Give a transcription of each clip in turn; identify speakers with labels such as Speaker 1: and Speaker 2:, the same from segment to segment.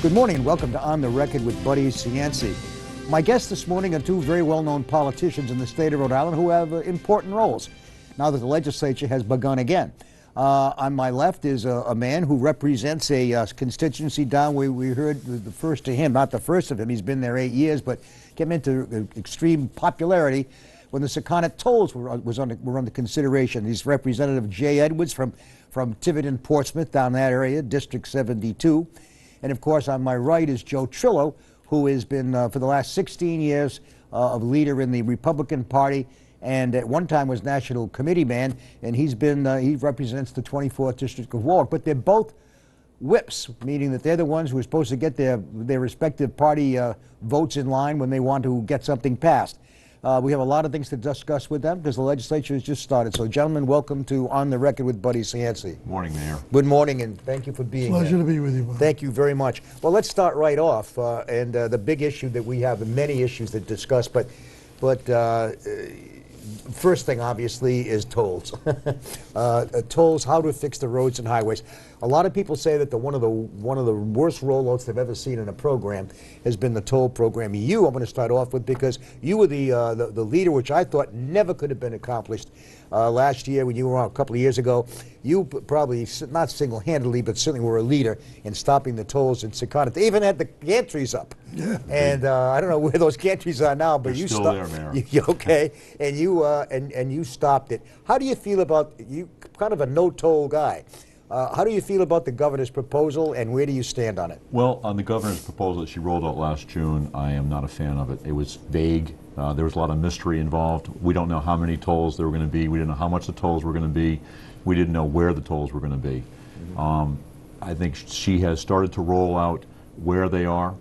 Speaker 1: Good morning and welcome to On the Record with Buddy Cianci. My guests this morning are two very well-known politicians in the state of Rhode Island who have important roles now that the legislature has begun again. On my left is a man who represents a constituency down where we heard the first to him, not the first of him. He's been there 8 years, but came into extreme popularity when the Cianci tolls were under consideration. He's Representative Jay Edwards from Tiverton, Portsmouth, down that area, District 72. And of course, on my right is Joe Trillo, who has been, for the last 16 years, a leader in the Republican Party, and at one time was National Committee man, and he represents the 24th District of Warwick. But they're both whips, meaning that they're the ones who are supposed to get their respective party votes in line when they want to get something passed. We have a lot of things to discuss with them because the legislature has just started. So, gentlemen, welcome to On the Record with Buddy Cianci.
Speaker 2: Morning, Mayor.
Speaker 1: Good morning, and thank you for being here.
Speaker 3: Pleasure to be with you, Buddy.
Speaker 1: Thank you very much. Well, let's start right off, and the big issue that we have, and many issues to discuss, but first thing, obviously, is tolls. Tolls, how to fix the roads and highways. A lot of people say that one of the worst rollouts they've ever seen in a program has been the toll program. I'm going to start off with, because you were the leader, which I thought never could have been accomplished last year when you were on a couple of years ago. You probably, not single-handedly, but certainly were a leader in stopping the tolls in Cianci. They even had the gantries up. Yeah. And I don't know where those gantries are now, but you stopped. They're still there, Mayor. Okay. And you stopped it. How do you feel about, you kind of a no-toll guy? How do you feel about the governor's proposal, and where do you stand on it?
Speaker 2: Well, on the governor's proposal that she rolled out last June, I am not a fan of it. It was vague. There was a lot of mystery involved. We don't know how many tolls there were going to be. We didn't know how much the tolls were going to be. We didn't know where the tolls were going to be. I think she has started to roll out where they are.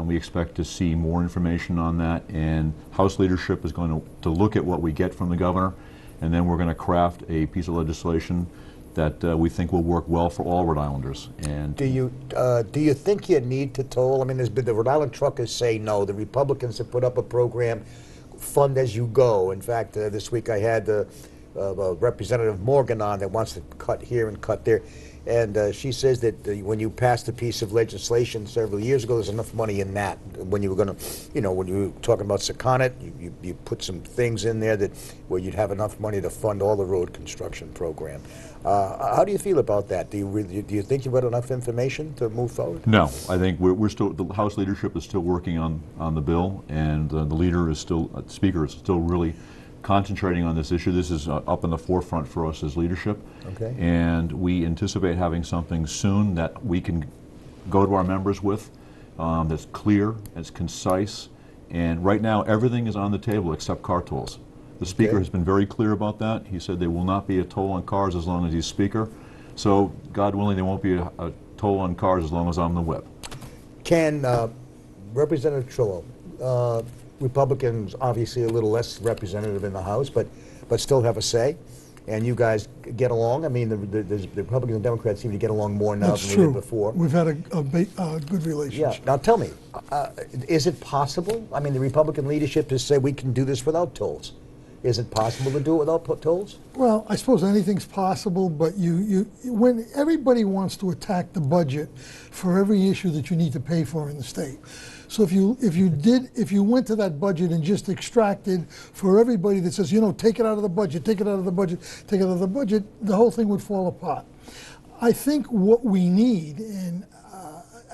Speaker 2: We expect to see more information on that, and House leadership is going to look at what we get from the governor, and then we're going to craft a piece of legislation that we think will work well for all Rhode Islanders. And
Speaker 1: do you think you need to toll? I mean, there's been the Rhode Island truckers say no. The Republicans have put up a program, fund as you go. In fact, this week I had Representative Morgan on that wants to cut here and cut there. And she says that when you passed a piece of legislation several years ago, there's enough money in that. When you were going to, when you were talking about Cianci, you put some things in there where you'd have enough money to fund all the road construction program. How do you feel about that? Do you think you've got enough information to move forward?
Speaker 2: No, I think we're still, the House leadership is still working on the bill, and the leader is still, the speaker is still really concentrating on this issue. This is up in the forefront for us as leadership. Okay. And we anticipate having something soon that we can go to our members with, that's clear, that's concise, and right now everything is on the table except car tolls. The speaker has been very clear about that. He said there will not be a toll on cars as long as he's speaker. So, God willing, there won't be a toll on cars as long as I'm the whip.
Speaker 1: Can Representative Trillo, Republicans obviously a little less representative in the House, but still have a say, and you guys get along? I mean, the Republicans and Democrats seem to get along more now than they did before.
Speaker 3: We've had a good relationship.
Speaker 1: Yeah. Now tell me, is it possible? I mean, the Republican leadership has said we can do this without tolls. Is it possible to do it without tolls?
Speaker 3: Well, I suppose anything's possible, but when everybody wants to attack the budget for every issue that you need to pay for in the state. So if you went to that budget and just extracted for everybody that says, take it out of the budget, take it out of the budget, take it out of the budget, the whole thing would fall apart. I think what we need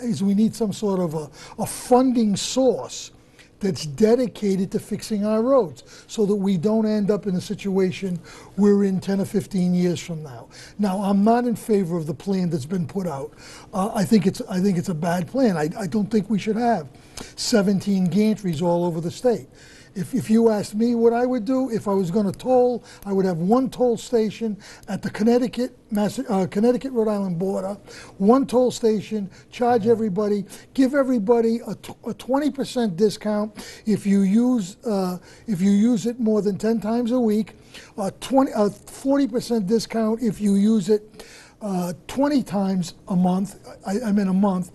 Speaker 3: is we need some sort of a funding source that's dedicated to fixing our roads so that we don't end up in a situation we're in 10 or 15 years from now. Now, I'm not in favor of the plan that's been put out. I think it's a bad plan. I don't think we should have 17 gantries all over the state. If you asked me what I would do, if I was going to toll, I would have one toll station at the Connecticut-Rhode Island border, one toll station, charge everybody, give everybody a 20% discount if you use it more than 10 times a week, a 40% discount if you use it 20 times a month, a month,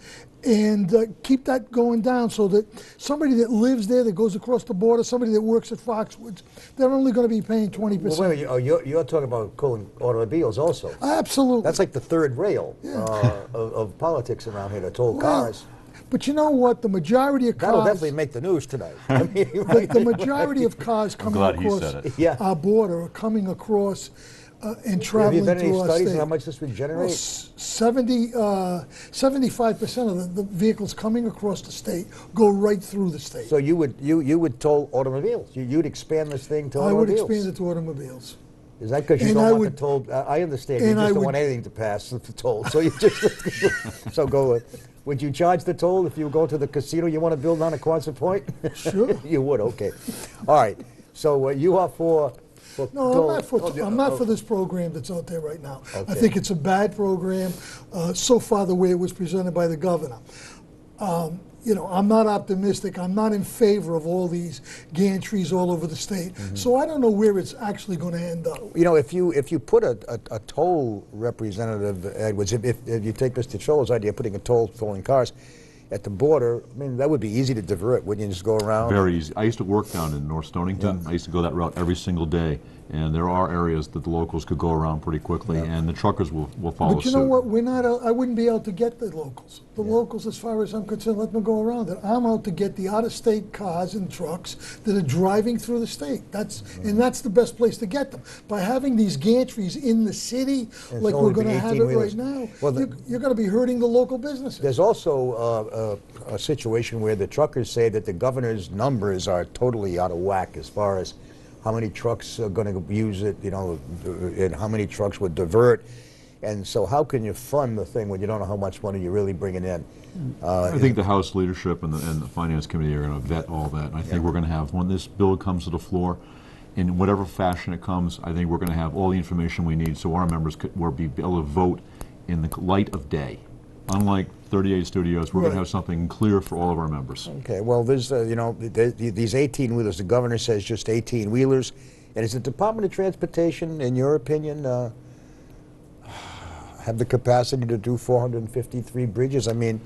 Speaker 3: and keep that going down so that somebody that lives there, that goes across the border, somebody that works at Foxwoods, they're only going to be paying 20%.
Speaker 1: Well, wait a minute, you're talking about cooling automobiles also.
Speaker 3: Absolutely.
Speaker 1: That's like the third rail of politics around here, to toll cars.
Speaker 3: But you know what? The majority of cars...
Speaker 1: That'll definitely make the news tonight. I mean, right?
Speaker 3: the majority of cars coming
Speaker 2: glad he
Speaker 3: across
Speaker 2: said it.
Speaker 1: Yeah.
Speaker 3: our border are coming across and
Speaker 1: Have
Speaker 3: traveling
Speaker 1: you done any
Speaker 3: through our
Speaker 1: studies
Speaker 3: state.
Speaker 1: on how much this would generate?
Speaker 3: 75% of the vehicles coming across the state go right through the state.
Speaker 1: So you would toll automobiles. You'd expand this thing to
Speaker 3: I would
Speaker 1: automobiles.
Speaker 3: expand it to automobiles.
Speaker 1: Is that because you
Speaker 3: And
Speaker 1: don't
Speaker 3: I
Speaker 1: want
Speaker 3: would-
Speaker 1: the toll? I understand. You
Speaker 3: and
Speaker 1: just
Speaker 3: I
Speaker 1: don't
Speaker 3: would-
Speaker 1: want anything to pass the toll. So you just so go with. Would you charge the toll if you go to the casino you want to build on at Quonset Point?
Speaker 3: Sure.
Speaker 1: You would. Okay. All right. So you are for
Speaker 3: No,
Speaker 1: toll-
Speaker 3: I'm not for this program that's out there right now. I
Speaker 1: Okay.
Speaker 3: think it's a bad program. So far, the way it was presented by the governor. You know, I'm not optimistic. I'm not in favor of all these gantries all over the state. So I don't know where it's actually going to end up.
Speaker 1: You know, if you put a toll representative, Edwards, if you take Mr. Trillo's idea of putting a tolling cars at the border, I mean, that would be easy to divert, wouldn't you? Just go around.
Speaker 2: Very easy. I used to work down in North Stonington. I used to go that route every single day, and there are areas that the locals could go around pretty quickly, and the truckers will follow
Speaker 3: But you
Speaker 2: suit.
Speaker 3: know what? We're not. I wouldn't be out to get the locals. The locals, as far as I'm concerned, let them go around it. I'm out to get the out-of-state cars and trucks that are driving through the state. And that's the best place to get them. By having these gantries in the city,
Speaker 1: And
Speaker 3: like
Speaker 1: it's
Speaker 3: we're
Speaker 1: only
Speaker 3: going to
Speaker 1: been
Speaker 3: have it
Speaker 1: 18
Speaker 3: right
Speaker 1: wheelers.
Speaker 3: now,
Speaker 1: Well,
Speaker 3: you're going to be hurting the local businesses.
Speaker 1: There's also a situation where the truckers say that the governor's numbers are totally out of whack as far as how many trucks are going to use it, you know, and how many trucks would divert. And so how can you fund the thing when you don't know how much money you're really bringing in?
Speaker 2: I think the House leadership and the Finance Committee are going to vet all that. And I think we're going to have, when this bill comes to the floor, in whatever fashion it comes, I think we're going to have all the information we need so our members will be able to vote in the light of day. Unlike 38 Studios, we're going to have something clear for all of our members.
Speaker 1: Okay, well, there's, you know, these 18-wheelers, the governor says just 18-wheelers. And is the Department of Transportation, in your opinion, have the capacity to do 453 bridges? I mean,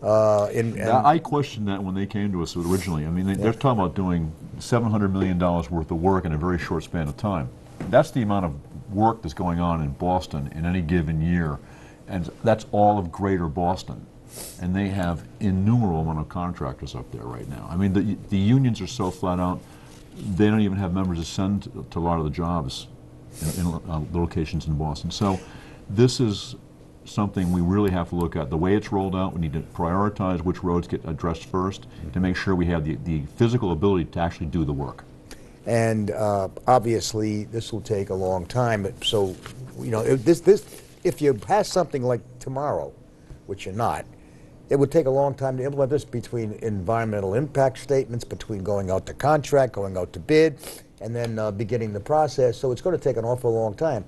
Speaker 2: I questioned that when they came to us originally. I mean, they're talking about doing $700 million worth of work in a very short span of time. That's the amount of work that's going on in Boston in any given year, and that's all of greater Boston. And they have innumerable amount of contractors up there right now. I mean, the unions are so flat out, they don't even have members to send to a lot of the jobs in locations in Boston. So this is something we really have to look at. The way it's rolled out, we need to prioritize which roads get addressed first to make sure we have the physical ability to actually do the work.
Speaker 1: And obviously, this will take a long time. So, you know, if you pass something like tomorrow, which you're not, it would take a long time to implement this, between environmental impact statements, between going out to contract, going out to bid, and then beginning the process. So it's going to take an awful long time.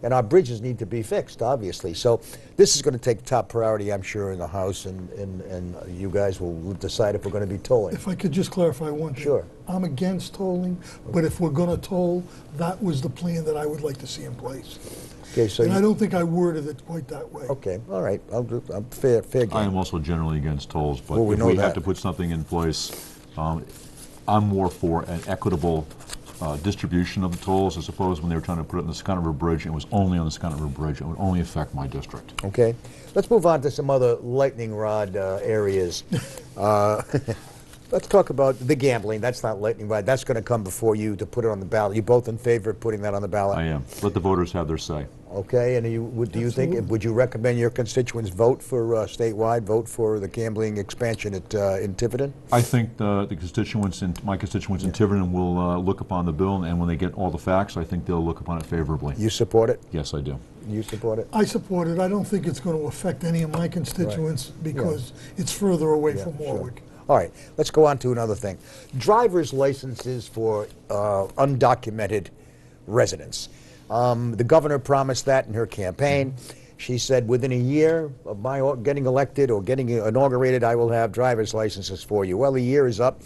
Speaker 1: And our bridges need to be fixed, obviously. So this is going to take top priority, I'm sure, in the House, and you guys will decide if we're going to be tolling.
Speaker 3: If I could just clarify one thing.
Speaker 1: Sure.
Speaker 3: I'm against tolling, but if we're going to toll, that was the plan that I would like to see in place.
Speaker 1: Okay, so
Speaker 3: And I don't think I worded it quite that way.
Speaker 1: okay, all right. I'm fair game.
Speaker 2: I am also generally against tolls, but
Speaker 1: Well, we
Speaker 2: if
Speaker 1: know
Speaker 2: we
Speaker 1: that.
Speaker 2: have to put something in place, I'm more for an equitable distribution of the tolls, as opposed when they were trying to put it in the Scotland River Bridge, it was only on the Scotland River Bridge. It would only affect my district.
Speaker 1: Okay, let's move on to some other lightning rod areas. Let's talk about the gambling. That's not lightning rod. That's going to come before you to put it on the ballot. You both in favor of putting that on the ballot?
Speaker 2: I am. Let the voters have their say.
Speaker 1: Okay, and do you think, would you recommend your constituents vote for statewide, vote for the gambling expansion in Tiverton?
Speaker 2: I think my constituents in Tiverton will look upon the bill, and when they get all the facts, I think they'll look upon it favorably.
Speaker 1: You support it?
Speaker 2: Yes, I do.
Speaker 1: You support it?
Speaker 3: I support it. I don't think it's going to affect any of my constituents because it's further away from Warwick.
Speaker 1: All right, let's go on to another thing. Driver's licenses for undocumented residents. The governor promised that in her campaign. She said, within a year of my getting elected or getting inaugurated, I will have driver's licenses for you. Well, the year is up,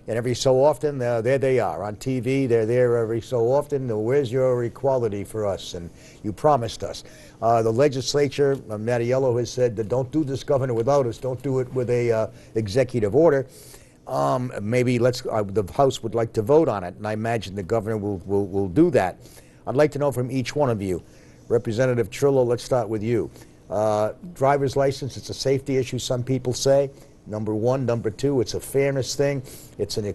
Speaker 1: And every so often, there they are on TV. They're there every so often. Where's your equality for us? And you promised us. The legislature, Mattiello has said that don't do this, Governor, without us. Don't do it with a executive order. Maybe the House would like to vote on it, and I imagine the governor will do that. I'd like to know from each one of you. Representative Trillo, let's start with you. Driver's license, it's a safety issue, some people say. Number one. Number two, it's a fairness thing. It's they'll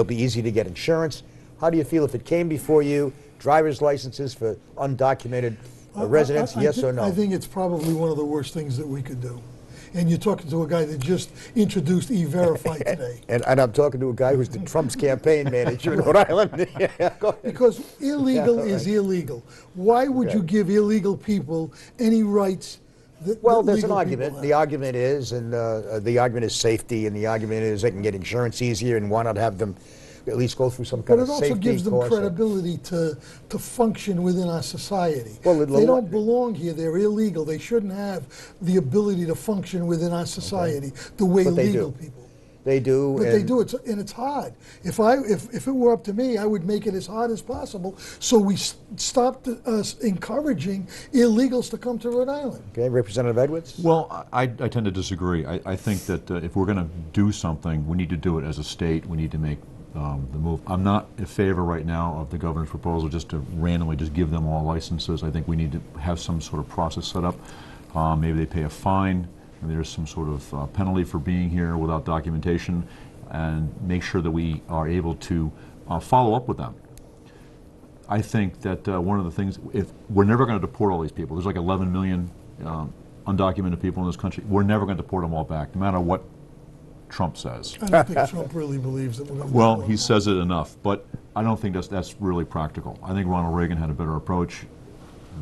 Speaker 1: be easy to get insurance. How do you feel if it came before you? Driver's licenses for undocumented residents, yes or no?
Speaker 3: I think it's probably one of the worst things that we could do. And you're talking to a guy that just introduced E-Verify today.
Speaker 1: And I'm talking to a guy who's the Trump's campaign manager in Rhode Island.
Speaker 3: Because illegal is illegal. Why would you give illegal people any rights?
Speaker 1: Well, there's an argument. The argument is, the argument is safety, and the argument is they can get insurance easier, and why not have them at least go through some kind of safety course?
Speaker 3: But it also gives them credibility to function within our society. Well, they don't belong here. They're illegal. They shouldn't have the ability to function within our society the way legal people.
Speaker 1: They do.
Speaker 3: But they do, and it's hard. If it were up to me, I would make it as hard as possible so we stopped us encouraging illegals to come to Rhode Island.
Speaker 1: Okay, Representative Edwards?
Speaker 2: Well, I tend to disagree. I think that if we're going to do something, we need to do it as a state. We need to make the move. I'm not in favor right now of the governor's proposal just to randomly just give them all licenses. I think we need to have some sort of process set up. Maybe they pay a fine. Maybe there's some sort of penalty for being here without documentation, and make sure that we are able to follow up with them. I think that one of the things, if we're never going to deport all these people, there's like 11 million undocumented people in this country, we're never going to deport them all back, no matter what Trump says.
Speaker 3: I don't think Trump really believes that we're going to
Speaker 2: Well, he says it enough, but I don't think that's really practical. I think Ronald Reagan had a better approach.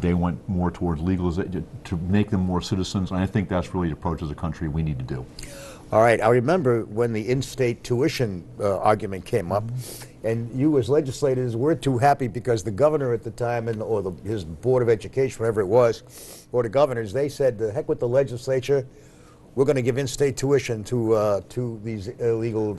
Speaker 2: They went more towards legalization to make them more citizens, and I think that's really the approach as a country we need to do.
Speaker 1: All right, I remember when the in-state tuition argument came up, and you as legislators were too happy because the governor at the time, or his Board of Education, whatever it was, Board of Governors, they said, the heck with the legislature, we're going to give in-state tuition to these illegal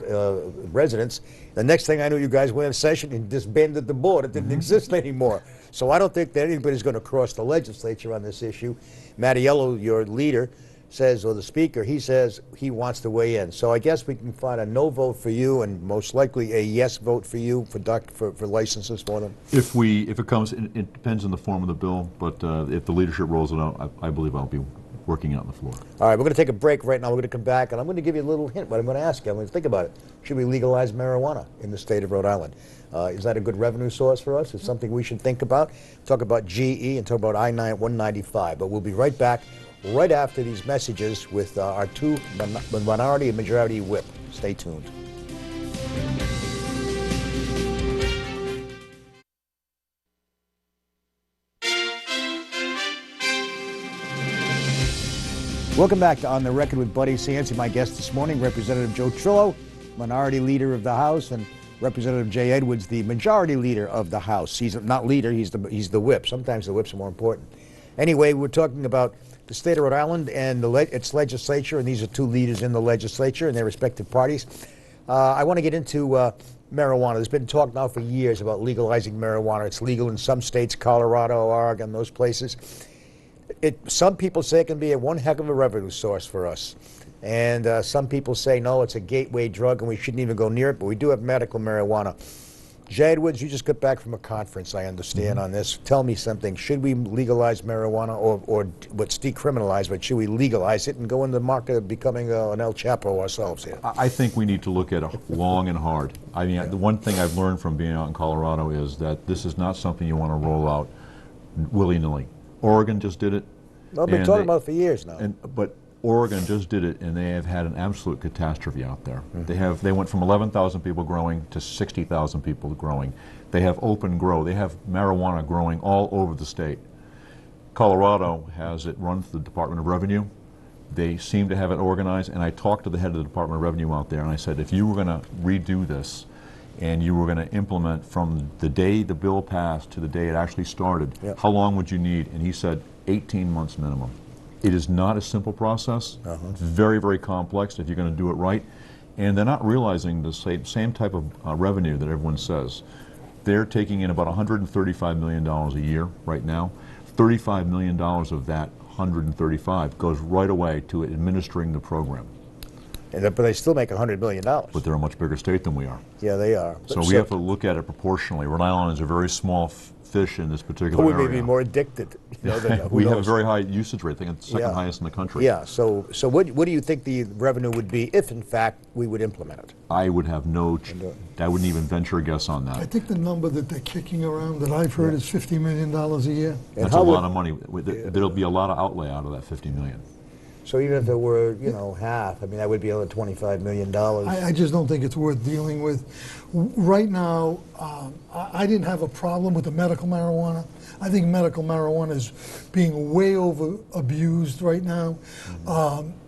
Speaker 1: residents. The next thing I knew, you guys went in session and disbanded the board. It didn't exist anymore. So I don't think that anybody's going to cross the legislature on this issue. Mattiello, your leader, says, or the speaker, he says he wants to weigh in. So I guess we can find a no vote for you and most likely a yes vote for you for licenses for them.
Speaker 2: If it comes, it depends on the form of the bill, but if the leadership rolls it out, I believe I'll be working out on the floor.
Speaker 1: All right, we're going to take a break right now. We're going to come back, and I'm going to give you a little hint what I'm going to ask you. I'm going to think about it. Should we legalize marijuana in the state of Rhode Island? Is that a good revenue source for us? Is something we should think about? Talk about GE and talk about I-195. But we'll be right back right after these messages with our two minority and majority whip. Stay tuned. Welcome back to On the Record with Buddy Cianci. My guest this morning, Representative Joe Trillo, Minority Leader of the House, and Representative Jay Edwards, the Majority Leader of the House. He's not leader, he's the whip. Sometimes the whips are more important. Anyway, we're talking about the state of Rhode Island and its legislature, and these are two leaders in the legislature and their respective parties. I want to get into marijuana. There's been talk now for years about legalizing marijuana. It's legal in some states, Colorado, Oregon, those places. Some people say it can be one heck of a revenue source for us. And some people say, no, it's a gateway drug and we shouldn't even go near it, but we do have medical marijuana. Jay Edwards, you just got back from a conference, I understand, on this. Tell me something. Should we legalize marijuana or what's decriminalized, but should we legalize it and go in the market of becoming an El Chapo ourselves here?
Speaker 2: I think we need to look at it long and hard. I mean, the one thing I've learned from being out in Colorado is that this is not something you want to roll out willy-nilly. Oregon just did it.
Speaker 1: Well, I've been talking about it for years now.
Speaker 2: But Oregon just did it, and they have had an absolute catastrophe out there. They went from 11,000 people growing to 60,000 people growing. They have open grow. They have marijuana growing all over the state. Colorado has it run through the Department of Revenue. They seem to have it organized, and I talked to the head of the Department of Revenue out there, and I said, if you were going to redo this, and you were going to implement from the day the bill passed to the day it actually started, how long would you need? And he said 18 months minimum. It is not a simple process. It's very, very complex if you're going to do it right. And they're not realizing the same type of revenue that everyone says. They're taking in about $135 million a year right now. $35 million of that 135 goes right away to administering the program.
Speaker 4: But they still make $100 million.
Speaker 2: But they're a much bigger state than we are.
Speaker 4: Yeah, they are.
Speaker 2: So we have to look at it proportionally. Rhode Island is a very small fish in this particular
Speaker 4: we
Speaker 2: area.
Speaker 4: may be more addicted. You know, than,
Speaker 2: we have a
Speaker 4: knows?
Speaker 2: very high usage rate. I think it's the second highest in the country.
Speaker 4: Yeah. So what do you think the revenue would be if, in fact, we would implement it?
Speaker 2: I would have I wouldn't even venture a guess on that.
Speaker 3: I think the number that they're kicking around that I've heard is $50 million a year.
Speaker 2: That's a lot of money. There'll be a lot of outlay out of that $50 million.
Speaker 4: So even if it were, you know, half, I mean, that would be another $25 million.
Speaker 3: I just don't think it's worth dealing with. Right now, I didn't have a problem with the medical marijuana. I think medical marijuana is being way over abused right now.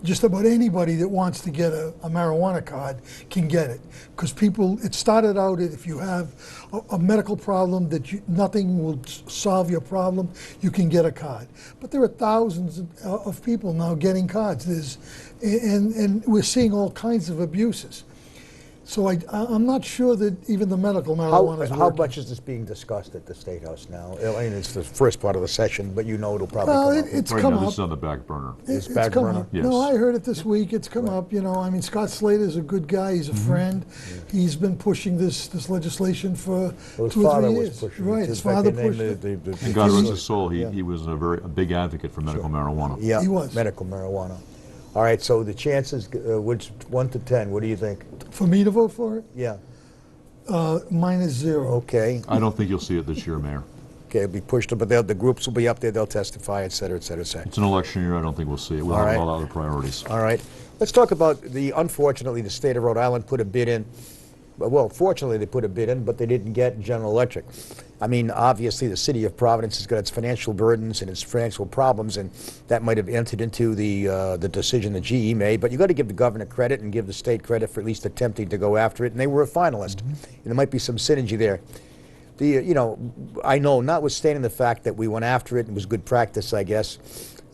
Speaker 3: Just about anybody that wants to get a marijuana card can get it. Because people, it started out if you have a medical problem that nothing will solve your problem, you can get a card. But there are thousands of people now getting cards. And we're seeing all kinds of abuses. So I'm not sure that even the medical marijuana is working.
Speaker 4: How much is this being discussed at the State House now? I mean, it's the first part of the session, but you know it'll probably come up.
Speaker 3: It's
Speaker 2: right
Speaker 3: come
Speaker 2: now,
Speaker 3: up.
Speaker 2: this is on the back burner.
Speaker 4: It's
Speaker 3: It's
Speaker 4: back
Speaker 3: come
Speaker 4: burner?
Speaker 3: up.
Speaker 2: Yes.
Speaker 3: No, I heard it this week. It's come up. You know, I mean, Scott Slater's a good guy. He's a friend. He's been pushing this legislation for
Speaker 4: Well, his
Speaker 3: 2 or 3
Speaker 4: father
Speaker 3: years.
Speaker 4: was pushing
Speaker 3: Right,
Speaker 4: it.
Speaker 3: his
Speaker 4: In fact,
Speaker 3: father
Speaker 4: they named
Speaker 3: pushed it.
Speaker 2: And God rest his soul, he was a big advocate for medical marijuana.
Speaker 4: Yeah,
Speaker 3: He was.
Speaker 4: medical marijuana. All right, so the chances, which 1 to 10, what do you think?
Speaker 3: For me to vote for it,
Speaker 4: Yeah,
Speaker 3: -0.
Speaker 4: okay.
Speaker 2: I don't think you'll see it this year, Mayor.
Speaker 4: Okay, it'll be pushed, but the groups will be up there, they'll testify, et cetera, et cetera, et cetera.
Speaker 2: It's an election year. I don't think we'll see it. We'll
Speaker 4: All
Speaker 2: have
Speaker 4: right.
Speaker 2: a lot of other priorities.
Speaker 4: All right, let's talk about unfortunately, the state of Rhode Island put a bid in. Well, fortunately, they put a bid in, but they didn't get General Electric. I mean, obviously, the city of Providence has got its financial burdens and its financial problems, and that might have entered into the decision that GE made. But you got to give the governor credit and give the state credit for at least attempting to go after it, and they were a finalist. And there might be some synergy there. I know, notwithstanding the fact that we went after it and it was good practice, I guess.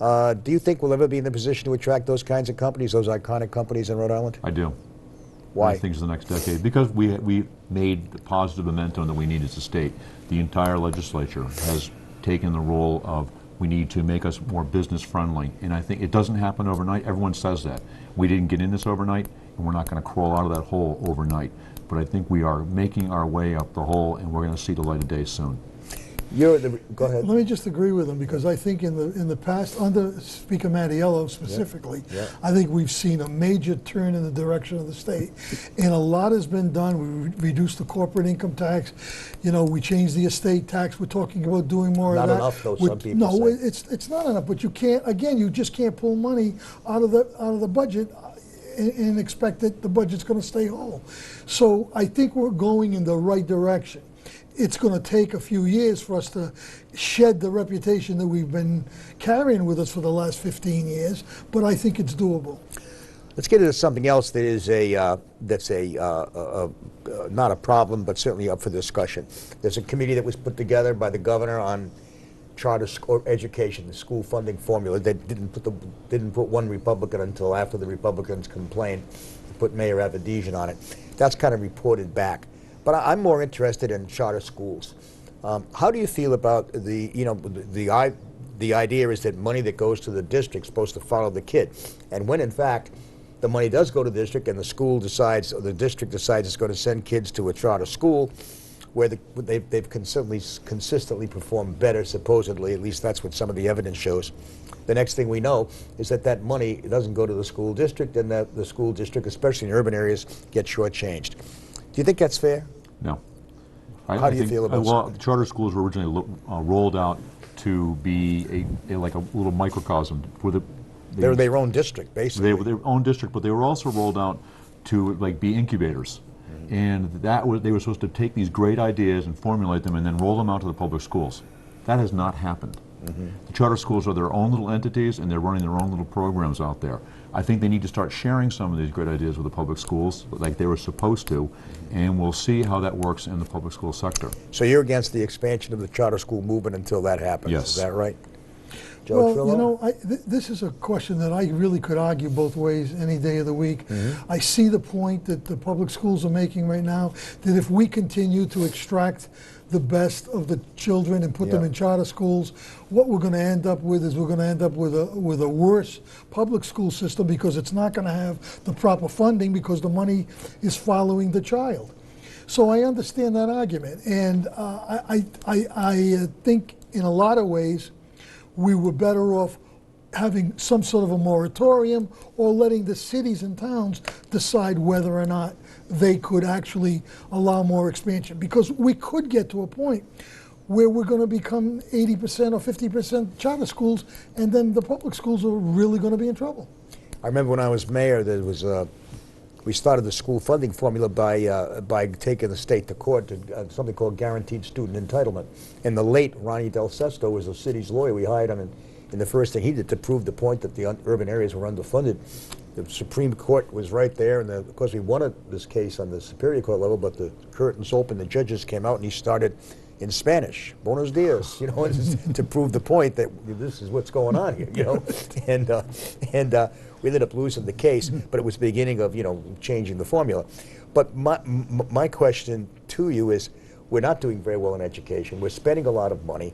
Speaker 4: Do you think we'll ever be in the position to attract those kinds of companies, those iconic companies in Rhode Island?
Speaker 2: I do.
Speaker 4: Why?
Speaker 2: I think it's the next decade. Because we made the positive momentum that we need as a state. The entire legislature has taken the role of we need to make us more business friendly. And I think it doesn't happen overnight. Everyone says that. We didn't get in this overnight, and we're not going to crawl out of that hole overnight. But I think we are making our way up the hole, and we're going to see the light of day soon.
Speaker 4: Go ahead.
Speaker 3: Let me just agree with him, because I think in the past, under Speaker Mattiello specifically, I think we've seen a major turn in the direction of the state, and a lot has been done. We reduced the corporate income tax. You know, we changed the estate tax. We're talking about doing more of that.
Speaker 4: Not enough, though, some people
Speaker 3: No,
Speaker 4: say.
Speaker 3: it's not enough. But you can't. Again, you just can't pull money out of the budget and expect that the budget's going to stay whole. So I think we're going in the right direction. It's going to take a few years for us to shed the reputation that we've been carrying with us for the last 15 years, but I think it's doable.
Speaker 4: Let's get into something else that is not a problem, but certainly up for discussion. There's a committee that was put together by the governor on charter school education, the school funding formula. They didn't put one Republican until after the Republicans complained to put Mayor Avedisian on it. That's kind of reported back. But I'm more interested in charter schools. How do you feel about the idea is that money that goes to the district is supposed to follow the kid, and when in fact the money does go to the district and the school decides, or the district decides it's going to send kids to a charter school where they've consistently performed better, supposedly, at least that's what some of the evidence shows. The next thing we know is that money doesn't go to the school district, and that the school district, especially in urban areas, gets shortchanged. Do you think that's fair?
Speaker 2: No.
Speaker 4: How do you feel about
Speaker 2: well, charter schools were originally rolled out to be like a little microcosm for
Speaker 4: they're their own district, basically.
Speaker 2: They were their own district, but they were also rolled out to be incubators. And they were supposed to take these great ideas and formulate them and then roll them out to the public schools. That has not happened. The charter schools are their own little entities, and they're running their own little programs out there. I think they need to start sharing some of these great ideas with the public schools like they were supposed to, and we'll see how that works in the public school sector.
Speaker 4: So you're against the expansion of the charter school movement until that happens,
Speaker 2: Yes.
Speaker 4: is that right? Joe
Speaker 3: Well,
Speaker 4: Trillo?
Speaker 3: you know, this is a question that I really could argue both ways any day of the week. I see the point that the public schools are making right now, that if we continue to extract the best of the children and put them in charter schools, what we're going to end up with is we're going to end up with a worse public school system, because it's not going to have the proper funding, because the money is following the child. So I understand that argument, and I think in a lot of ways we were better off having some sort of a moratorium, or letting the cities and towns decide whether or not they could actually allow more expansion. Because we could get to a point where we're going to become 80% or 50% charter schools, and then the public schools are really going to be in trouble.
Speaker 4: I remember when I was mayor, there was we started the school funding formula by taking the state to court to something called guaranteed student entitlement. And the late Ronnie Del Sesto was the city's lawyer. We hired him, and the first thing he did to prove the point that the urban areas were underfunded, the Supreme Court was right there, and of course we won this case on the Superior Court level, but the curtains opened, the judges came out, and he started in Spanish, buenos dias, you know, to prove the point that this is what's going on here, you know, and we ended up losing the case, but it was the beginning of, you know, changing the formula. But my question to you is, we're not doing very well in education. We're spending a lot of money.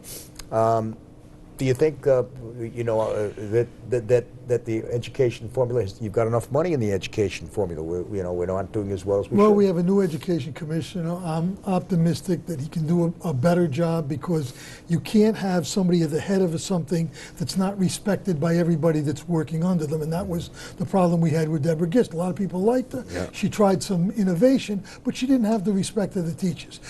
Speaker 4: Do you think, you know, that the education formula, you've got enough money in the education formula? We're not doing as well as we should.
Speaker 3: Well, we have a new education commissioner. I'm optimistic that he can do a better job, because you can't have somebody at the head of something that's not respected by everybody that's working under them. And that was the problem we had with Deborah Gist. A lot of people liked her. Yeah. She tried some innovation, but she didn't have the respect of the teachers.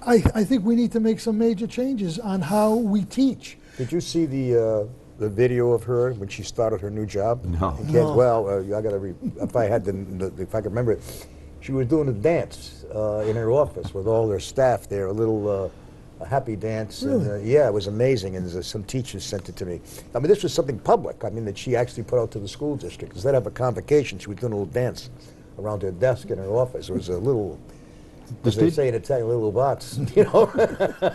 Speaker 3: I think we need to make some major changes on how we teach.
Speaker 4: Did you see the video of her when she started her new job?
Speaker 2: No.
Speaker 4: No. Well, I got to. If I had if I could remember it, she was doing a dance in her office with all their staff there, a little a happy dance.
Speaker 3: Really?
Speaker 4: And, yeah, it was amazing. And some teachers sent it to me. I mean, this was something public. I mean, that she actually put out to the school district. Instead of a convocation, she was doing a little dance around her desk in her office. It was a little. As they say in Italian, little bots, you know.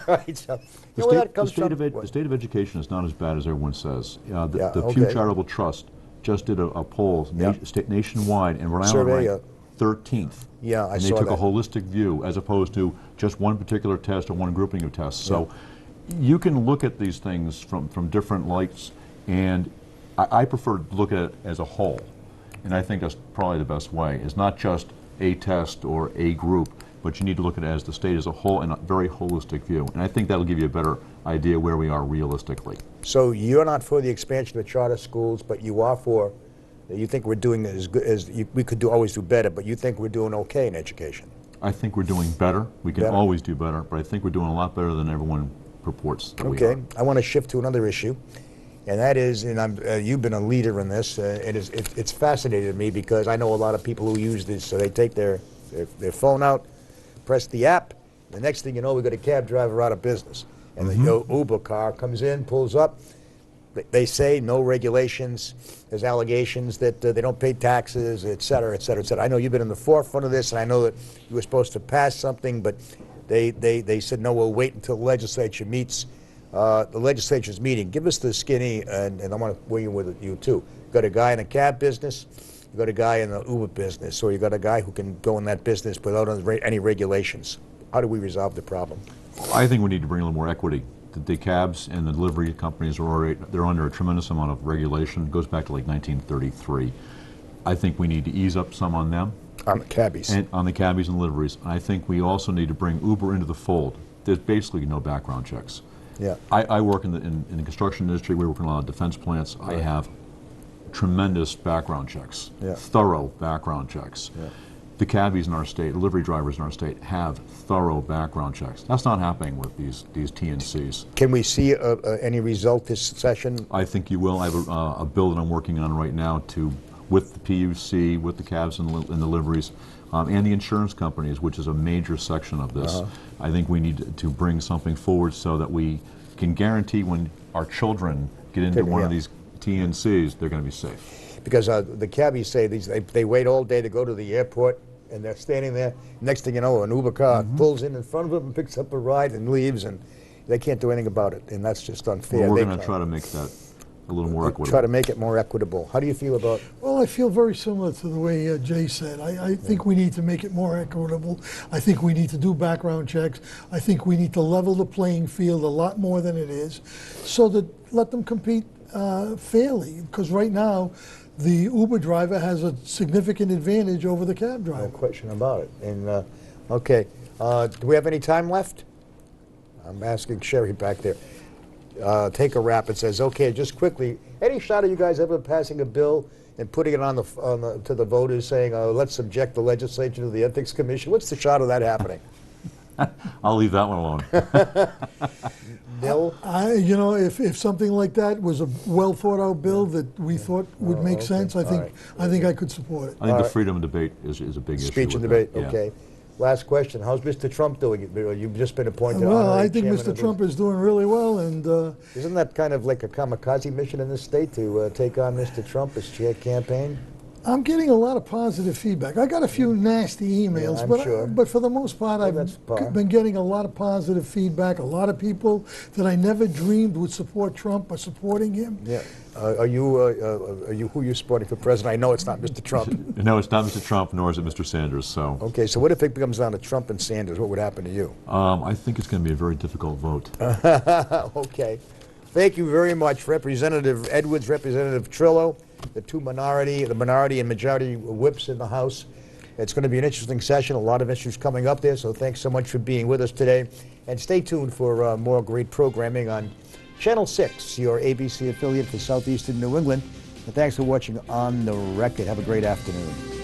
Speaker 4: Right, so,
Speaker 2: the state of education is not as bad as everyone says. The Pew Charitable Trust just did a poll nationwide, and Rhode Island ranked 13th.
Speaker 4: Yeah, I saw that.
Speaker 2: And they took a holistic view, as opposed to just one particular test or one grouping of tests. So you can look at these things from different lights, and I prefer to look at it as a whole. And I think that's probably the best way. It's not just a test or a group, but you need to look at it as the state as a whole, and a very holistic view. And I think that'll give you a better idea where we are realistically.
Speaker 4: So you're not for the expansion of charter schools, but you are for, you think we're doing as good as, we could always do better, but you think we're doing okay in education?
Speaker 2: I think we're doing better. We can always do better, but I think we're doing a lot better than everyone purports that we are.
Speaker 4: I want to shift to another issue, and that is, and you've been a leader in this, it's fascinated me, because I know a lot of people who use this, so they take their phone out, press the app, the next thing you know, we got a cab driver out of business. And the Uber car comes in, pulls up, they say no regulations, there's allegations that they don't pay taxes, et cetera, et cetera, et cetera. I know you've been in the forefront of this, and I know that you were supposed to pass something, but they said, no, we'll wait until the legislature meets. The legislature's meeting. Give us the skinny, and I want to weigh in with you too. You got a guy in the cab business, you got a guy in the Uber business, or you got a guy who can go in that business without any regulations. How do we resolve the problem?
Speaker 2: I think we need to bring a little more equity. The cabs and the delivery companies they're under a tremendous amount of regulation. It goes back to like 1933. I think we need to ease up some on them.
Speaker 4: On the cabbies.
Speaker 2: And on the cabbies and deliveries. I think we also need to bring Uber into the fold. There's basically no background checks.
Speaker 4: Yeah.
Speaker 2: I work in the construction industry. We work in a lot of defense plants. Right. I have tremendous background checks, thorough background checks. Yeah. The cabbies in our state, delivery drivers in our state, have thorough background checks. That's not happening with these TNCs.
Speaker 4: Can we see any result this session?
Speaker 2: I think you will. I have a bill that I'm working on right now with the PUC, with the cabs and deliveries, and the insurance companies, which is a major section of this. I think we need to bring something forward so that we can guarantee when our children get into one of these TNCs, they're going to be safe.
Speaker 4: Because the cabbies say they wait all day to go to the airport, and they're standing there. Next thing you know, an Uber car pulls in front of them and picks up a ride and leaves, and They can't do anything about it, and that's just unfair.
Speaker 2: Well, we're
Speaker 4: They
Speaker 2: going to
Speaker 4: can't.
Speaker 2: try to make that a little more equitable.
Speaker 4: Try to make it more equitable. How do you feel about?
Speaker 3: Well, I feel very similar to the way Jay said. I think we need to make it more equitable. I think we need to do background checks. I think we need to level the playing field a lot more than it is, so that let them compete fairly. Because right now, the Uber driver has a significant advantage over the cab driver.
Speaker 4: No question about it. And okay, do we have any time left? I'm asking Sherry back there. Take a wrap. It says, okay, just quickly, any shot of you guys ever passing a bill and putting it to the voters saying, let's subject the legislature to the Ethics Commission? What's the shot of that happening?
Speaker 2: I'll leave that one alone.
Speaker 4: Nil?
Speaker 3: You know, if something like that was a well thought out bill that we thought would make sense, I think I could support it.
Speaker 2: I think the freedom of debate is a big issue.
Speaker 4: Speech and
Speaker 2: with
Speaker 4: debate,
Speaker 2: that. Yeah.
Speaker 4: okay. Last question, how's Mr. Trump doing? You've just been appointed
Speaker 3: Well,
Speaker 4: honorary
Speaker 3: I think
Speaker 4: chairman
Speaker 3: Mr.
Speaker 4: of the-
Speaker 3: Trump is doing really well, and
Speaker 4: Isn't that kind of like a kamikaze mission in this state to take on Mr. Trump as chair campaign?
Speaker 3: I'm getting a lot of positive feedback. I got a few nasty emails,
Speaker 4: I'm
Speaker 3: but
Speaker 4: sure.
Speaker 3: but for the most part,
Speaker 4: that's par.
Speaker 3: I've been getting a lot of positive feedback. A lot of people that I never dreamed would support Trump are supporting him.
Speaker 4: Yeah. Are you who you're supporting for president? I know it's not Mr. Trump.
Speaker 2: No, it's not Mr. Trump, nor is it Mr. Sanders. So
Speaker 4: Okay, so what if it comes down to Trump and Sanders? What would happen to you?
Speaker 2: I think it's going to be a very difficult vote.
Speaker 4: Okay. Thank you very much, Representative Edwards, Representative Trillo, the minority and majority whips in the House. It's going to be an interesting session, a lot of issues coming up there, so thanks so much for being with us today. And stay tuned for more great programming on Channel 6, your ABC affiliate for Southeastern New England. And thanks for watching On the Record. Have a great afternoon.